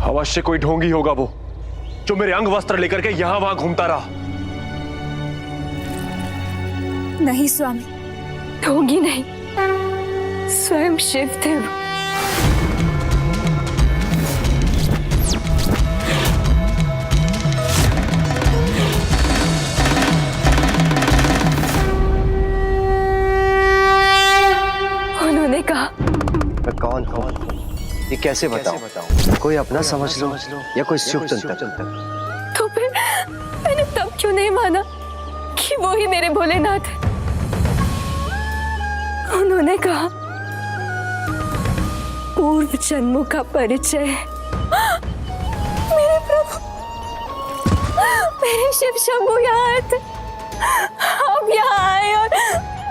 अवश्य कोई ढोंगी होगा वो, जो मेरे अंग वस्त्र लेकर के यहां वहां घूमता रहा। नहीं स्वामी, ढोंगी नहीं, स्वयं शिव थे वो। उन्होंने कहा मैं कौन हूँ ये कैसे बताऊं? कोई अपना समझ लो या कोई शुभ चिंतक। तो फिर मैंने तब क्यों नहीं माना कि वो ही मेरे भोलेनाथ है? उन्होंने कहा पूर्व जन्मों का परिचय। मेरे प्रभु, मेरे शिव शंभू यहाँ आए थे, आप यहाँ आए और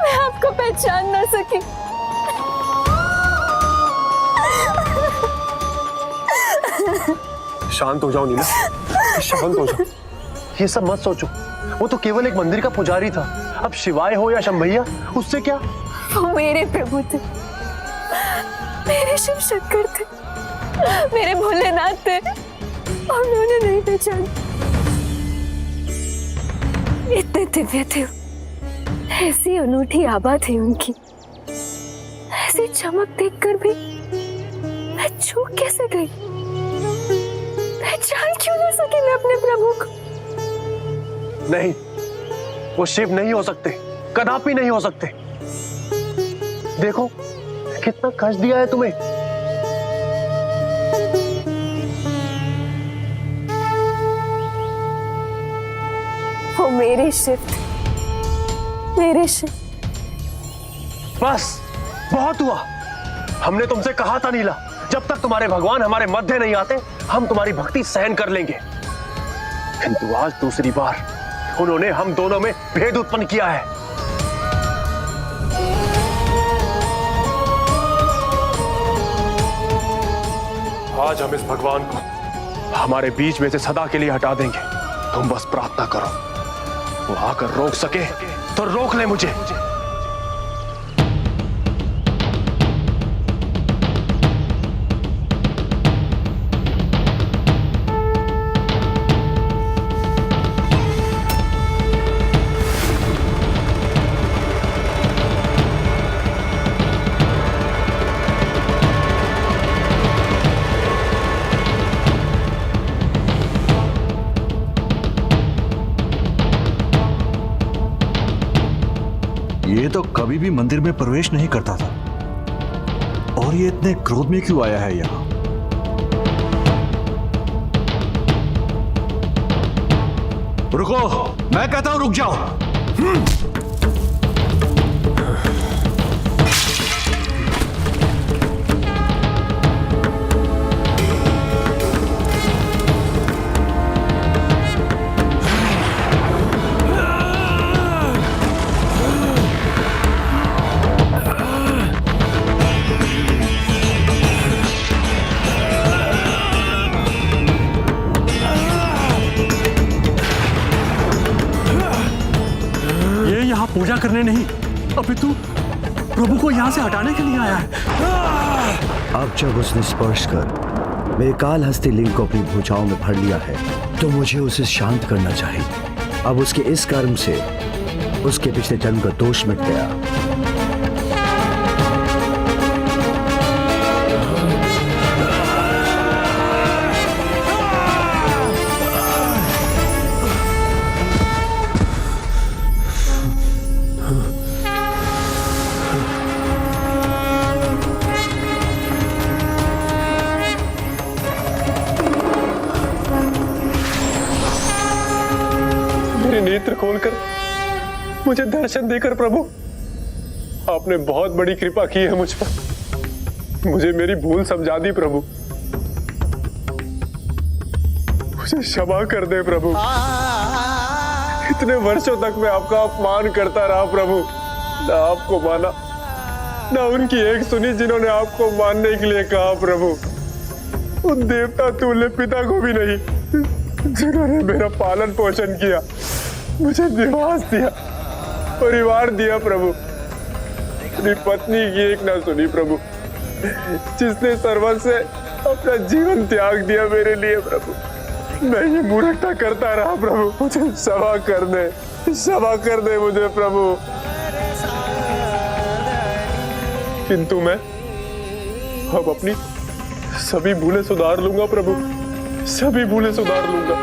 मैं आपको पहचान ना सकी। शांत हो जाओ नीला, शांत हो जाओ। ये सब मत सोचो, वो तो केवल एक मंदिर का पुजारी था। अब शिवाय हो या शंभैया, उससे क्या? वो मेरे प्रभु थे, मेरे शिव शंकर थे, मेरे भोलेनाथ थे, और उन्होंने नहीं पहचाना। इतने दिव्य थे, ऐसी अनूठी आभा थी उनकी, ऐसी चमक देखकर भी मैं चूक कैसे गई? पहचान क्यों ना सकी मैं अपने प्रभु को? नहीं, वो शिव नहीं हो सकते, कदापि नहीं हो सकते। देखो कितना कष्ट दिया है तुम्हें। वो मेरे शिव थे, मेरे शिव। बस बहुत हुआ। हमने तुमसे कहा था नीला, जब तक तुम्हारे भगवान हमारे मध्य नहीं आते, हम तुम्हारी भक्ति सहन कर लेंगे। किंतु आज दूसरी बार उन्होंने हम दोनों में भेद उत्पन्न किया है। आज हम इस भगवान को हमारे बीच में से सदा के लिए हटा देंगे। तुम बस प्रार्थना करो, वो आकर रोक सके तो रोक ले मुझे। ये तो कभी भी मंदिर में प्रवेश नहीं करता था, और ये इतने क्रोध में क्यों आया है यहाँ? रुको, मैं कहता हूं रुक जाओ। पूजा करने नहीं, अपितु प्रभु को यहाँ से हटाने के लिए आया है। अब जब उसने स्पर्श कर मेरे काल हस्ती लिंग को अपनी भुजाओं में भर लिया है, तो मुझे उसे शांत करना चाहिए। अब उसके इस कर्म से उसके पिछले जन्म का दोष मिट गया। नेत्र खोलकर मुझे दर्शन देकर प्रभु, आपने बहुत बड़ी कृपा की है मुझ पर। मुझे मेरी भूल समझा दी प्रभु, मुझे क्षमा कर दे प्रभु। इतने वर्षों तक मैं आपका अपमान करता रहा प्रभु, ना आपको माना, ना उनकी एक सुनी जिन्होंने आपको मानने के लिए कहा प्रभु। उन देवता तुल्य पिता को भी नहीं, जिन्होंने मेरा पालन पोषण किया, मुझे निवास दिया, परिवार दिया प्रभु। अपनी पत्नी की एक ना सुनी प्रभु, जिसने सर्वस्व से अपना जीवन त्याग दिया मेरे लिए प्रभु। मैं ये मूर्खता करता रहा प्रभु, मुझे क्षमा कर दे मुझे प्रभु। किंतु मैं अब अपनी सभी भूलें सुधार लूंगा प्रभु, सभी भूलें सुधार लूंगा।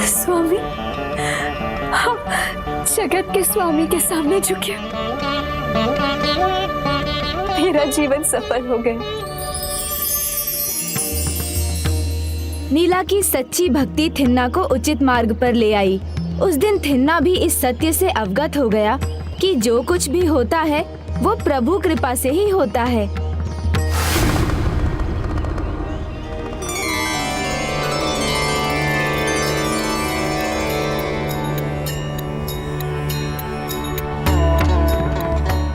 स्वामी, आप जगत के स्वामी के सामने झुके, मेरा जीवन सफल हो गया। नीला की सच्ची भक्ति थिन्ना को उचित मार्ग पर ले आई। उस दिन थिन्ना भी इस सत्य से अवगत हो गया कि जो कुछ भी होता है वो प्रभु कृपा से ही होता है।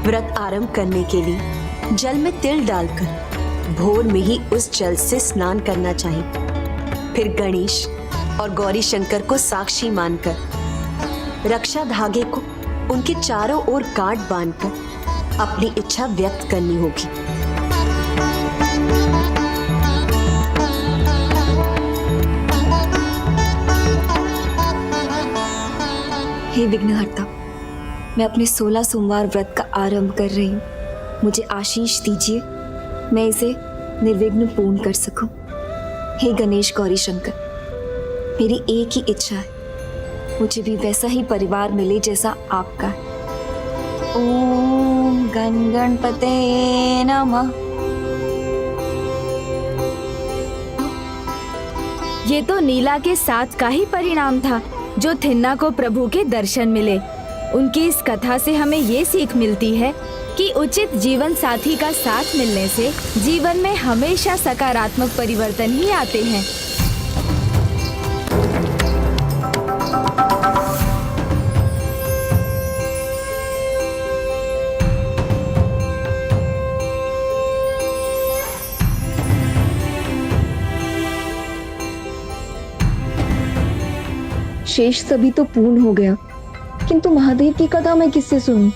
व्रत आरंभ करने के लिए जल में तिल डालकर भोर में ही उस जल से स्नान करना चाहिए। फिर गणेश और गौरी शंकर को साक्षी मानकर रक्षा धागे को उनके चारों ओर गांठ बांधकर अपनी इच्छा व्यक्त करनी होगी। हे विघ्नहर्ता, मैं अपने 16 सोमवार व्रत का आरंभ कर रही हूँ। मुझे आशीष दीजिए, मैं इसे निर्विघ्न पूर्ण कर सकूं। हे गणेश गौरी शंकर, मेरी एक ही इच्छा है, मुझे भी वैसा ही परिवार मिले जैसा आपका है। ओम गण गणपते नमः। ये तो नीला के साथ का ही परिणाम था जो थिन्ना को प्रभु के दर्शन मिले। उनकी इस कथा से हमें ये सीख मिलती है कि उचित जीवन साथी का साथ मिलने से जीवन में हमेशा सकारात्मक परिवर्तन ही आते हैं। शेष सभी तो पूर्ण हो गया, किंतु महादेव की कथा मैं किससे सुनूं?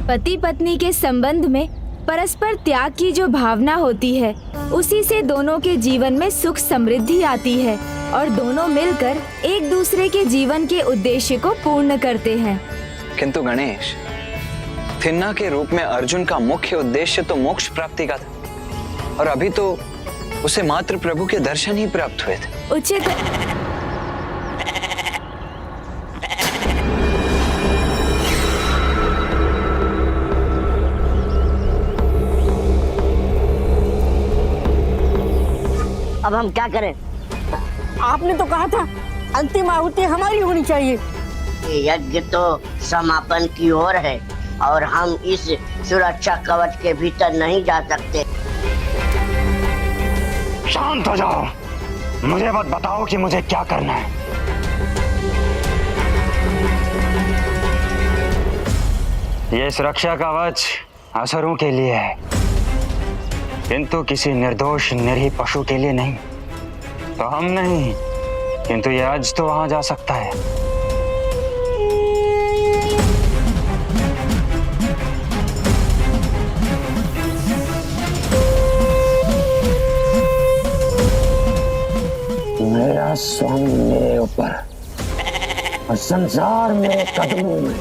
पति पत्नी के संबंध में परस्पर त्याग की जो भावना होती है, उसी से दोनों के जीवन में सुख समृद्धि आती है और दोनों मिलकर एक दूसरे के जीवन के उद्देश्य को पूर्ण करते हैं। किंतु गणेश, थिन्ना के रूप में अर्जुन का मुख्य उद्देश्य तो मोक्ष प्राप्ति का था, और अभी तो उसे मात्र प्रभु के दर्शन ही प्राप्त हुए थे। उचित अब हम क्या करें? आपने तो कहा था अंतिम आहुति हमारी होनी चाहिए। ये यज्ञ तो समापन की ओर है और हम इस सुरक्षा कवच के भीतर नहीं जा सकते। शांत हो जाओ, मुझे मत बताओ कि मुझे क्या करना है। ये सुरक्षा कवच असुरों के लिए है, किंतु किसी निर्दोष निरीह पशु के लिए नहीं। तो हम नहीं, किंतु ये आज तो वहां जा सकता है। मेरा स्वामी मेरे ऊपर और संसार मेरे कदमों में।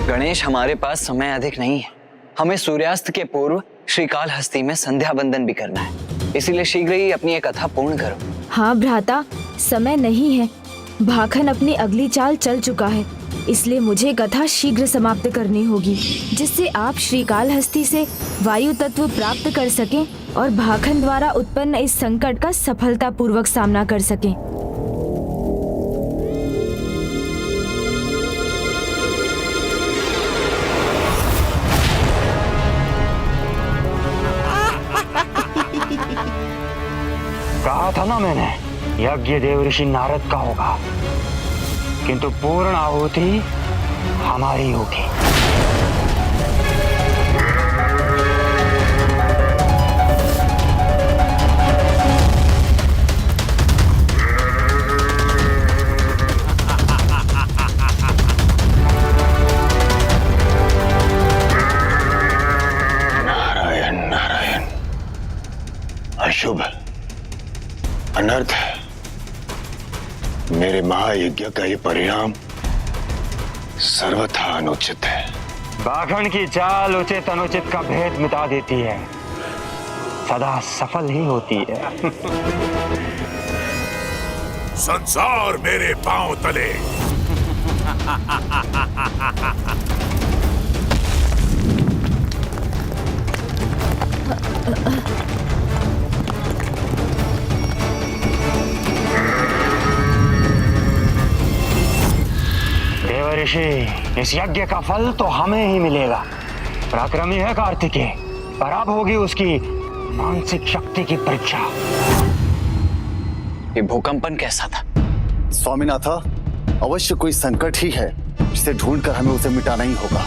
गणेश, हमारे पास समय अधिक नहीं है। हमें सूर्यास्त के पूर्व श्रीकालहस्ती में संध्या बंदन भी करना है, इसीलिए शीघ्र ही अपनी ये कथा पूर्ण करो। हाँ भ्राता, समय नहीं है, भाखन अपनी अगली चाल चल चुका है, इसलिए मुझे कथा शीघ्र समाप्त करनी होगी, जिससे आप श्रीकालहस्ती से वायु तत्व प्राप्त कर सकें और भाखन द्वारा उत्पन्न इस संकट का सफलतापूर्वक सामना कर सकें। कहा था ना मैंने, यज्ञ देव ऋषि नारद का होगा, किंतु पूर्ण आहुति हमारी होगी। नारायण नारायण। अशुभ, अनर्थ, मेरे महायज्ञ का ये परिणाम सर्वथा अनुचित है। भाखन की चाल उचित अनुचित का भेद मिटा देती है, सदा सफल ही होती है। संसार मेरे पांव तले। ऋषि, इस यज्ञ का फल तो हमें ही मिलेगा। पराक्रमी है कार्तिकेय, पर अब होगी उसकी मानसिक शक्ति की परीक्षा। ये भूकंपन कैसा था? स्वामीनाथा, अवश्य कोई संकट ही है, जिसे ढूंढकर हमें उसे मिटाना ही होगा।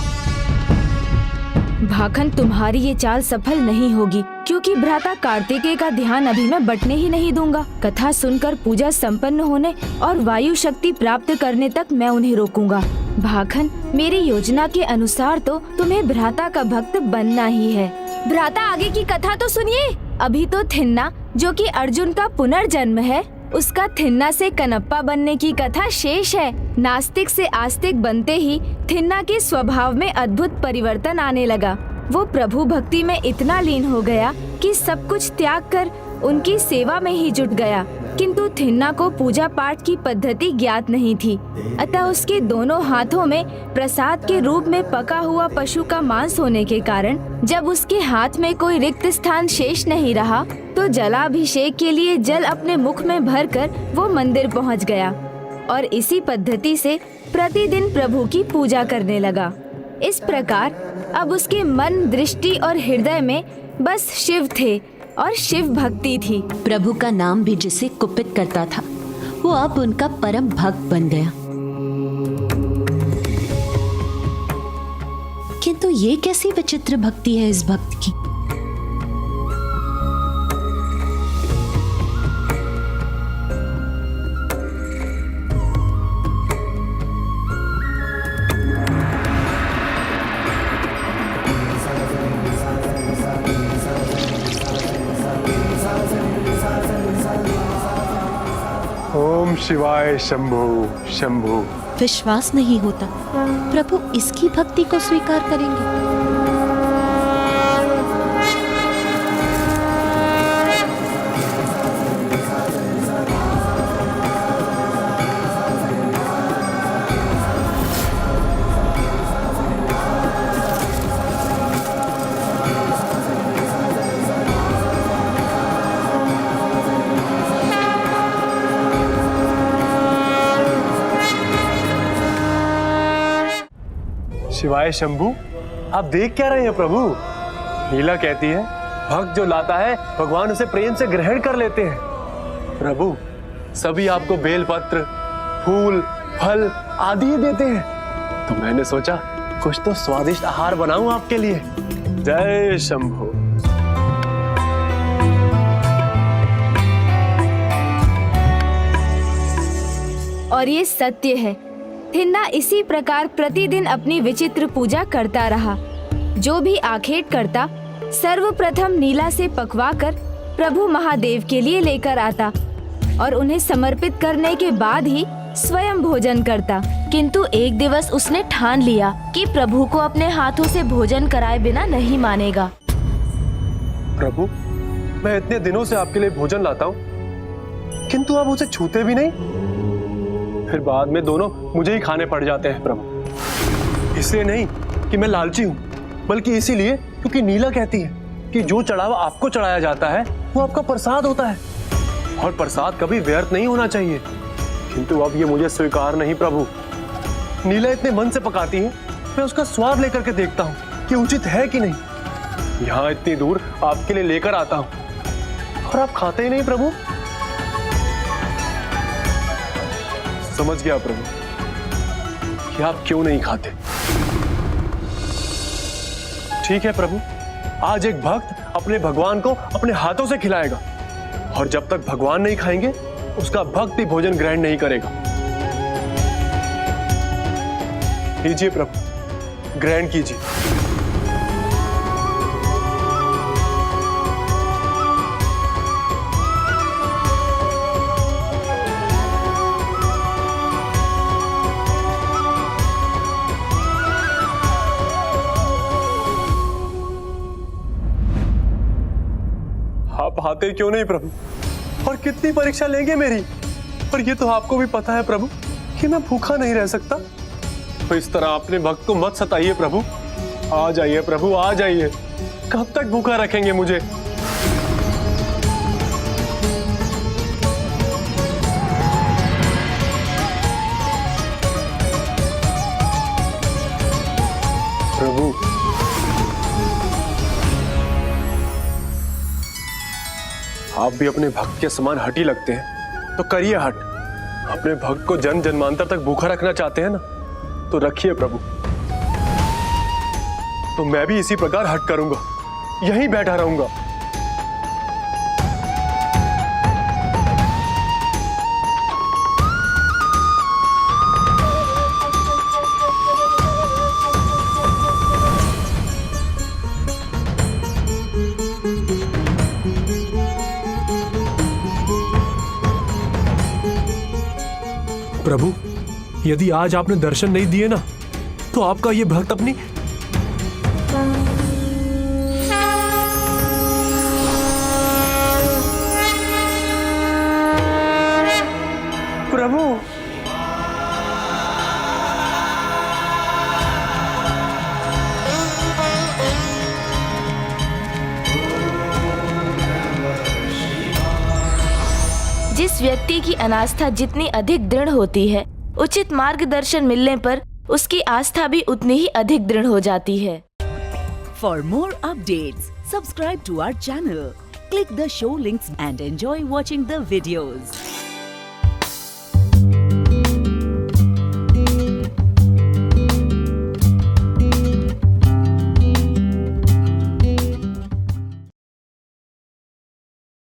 भाखन, तुम्हारी ये चाल सफल नहीं होगी, क्योंकि भ्राता कार्तिकेय का ध्यान अभी मैं बटने ही नहीं दूंगा। कथा सुनकर पूजा संपन्न होने और वायु शक्ति प्राप्त करने तक मैं उन्हें रोकूंगा। भाखन, मेरी योजना के अनुसार तो तुम्हें भ्राता का भक्त बनना ही है। भ्राता, आगे की कथा तो सुनिए। अभी तो थिन्ना, जो कि अर्जुन का पुनर्जन्म है, उसका थिन्ना से कनप्पा बनने की कथा शेष है। नास्तिक से आस्तिक बनते ही थिन्ना के स्वभाव में अद्भुत परिवर्तन आने लगा। वो प्रभु भक्ति में इतना लीन हो गया कि सब कुछ त्याग कर उनकी सेवा में ही जुट गया। किंतु थिन्ना को पूजा पाठ की पद्धति ज्ञात नहीं थी, अतः उसके दोनों हाथों में प्रसाद के रूप में पका हुआ पशु का मांस होने के कारण जब उसके हाथ में कोई रिक्त स्थान शेष नहीं रहा, तो जलाभिषेक के लिए जल अपने मुख में भरकर वो मंदिर पहुंच गया और इसी पद्धति से प्रतिदिन प्रभु की पूजा करने लगा। इस प्रकार अब उसके मन, दृष्टि और हृदय में बस शिव थे और शिव भक्ति थी। प्रभु का नाम भी जिसे कुपित करता था, वो अब उनका परम भक्त बन गया। किंतु ये कैसी विचित्र भक्ति है इस भक्त की। ओम शिवाय शंभु शंभु। विश्वास नहीं होता प्रभु इसकी भक्ति को स्वीकार करेंगे। शिवाय शंभु, आप देख क्या रहे हैं प्रभु? नीला कहती है, भक्त जो लाता है भगवान उसे प्रेम से ग्रहण कर लेते हैं। प्रभु, सभी आपको बेलपत्र, फूल, फल आदि ही देते हैं, तो मैंने सोचा कुछ तो स्वादिष्ट आहार बनाऊं आपके लिए। जय शंभु। और ये सत्य है, थिन्ना इसी प्रकार प्रतिदिन अपनी विचित्र पूजा करता रहा। जो भी आखेट करता सर्वप्रथम नीला से पकवाकर प्रभु महादेव के लिए लेकर आता और उन्हें समर्पित करने के बाद ही स्वयं भोजन करता। किंतु एक दिवस उसने ठान लिया कि प्रभु को अपने हाथों से भोजन कराए बिना नहीं मानेगा। प्रभु, मैं इतने दिनों से आपके लिए भोजन लाता हूँ, किंतु आप उसे छूते भी नहीं। फिर बाद में दोनों मुझे ही खाने पड़ जाते हैं प्रभु। इसलिए नहीं कि मैं लालची हूँ, बल्कि इसीलिए क्योंकि नीला कहती है कि जो चढ़ावा आपको चढ़ाया जाता है वो आपका प्रसाद होता है, और प्रसाद कभी व्यर्थ नहीं होना चाहिए। किंतु अब ये मुझे स्वीकार नहीं प्रभु। नीला इतने मन से पकाती है, मैं उसका स्वाद लेकर के देखता हूँ कि उचित है कि नहीं। यहाँ इतनी दूर आपके लिए लेकर आता हूँ और आप खाते ही नहीं प्रभु। समझ गया प्रभु कि आप क्यों नहीं खाते। ठीक है प्रभु, आज एक भक्त अपने भगवान को अपने हाथों से खिलाएगा, और जब तक भगवान नहीं खाएंगे उसका भक्त भी भोजन ग्रहण नहीं करेगा। लीजिए प्रभु, ग्रहण कीजिए। आप आते क्यों नहीं प्रभु? और कितनी परीक्षा लेंगे मेरी? और ये तो आपको भी पता है प्रभु कि मैं भूखा नहीं रह सकता। तो इस तरह अपने भक्त को मत सताइए प्रभु। आ जाइए प्रभु, आ जाइए। कब तक भूखा रखेंगे मुझे? प्रभु, आप भी अपने भक्त के समान हठी लगते हैं, तो करिए हट। अपने भक्त को जन्म जन्मांतर तक भूखा रखना चाहते हैं ना, तो रखिए प्रभु। तो मैं भी इसी प्रकार हट करूंगा, यहीं बैठा रहूंगा। प्रभु, यदि आज आपने दर्शन नहीं दिए ना, तो आपका ये भक्त अपनी प्रभु जिस व्यक्ति की अनास्था जितनी अधिक दृढ़ होती है, उचित मार्गदर्शन मिलने पर उसकी आस्था भी उतनी ही अधिक दृढ़ हो जाती है। For more updates, subscribe to our channel, click the show links and enjoy watching the videos.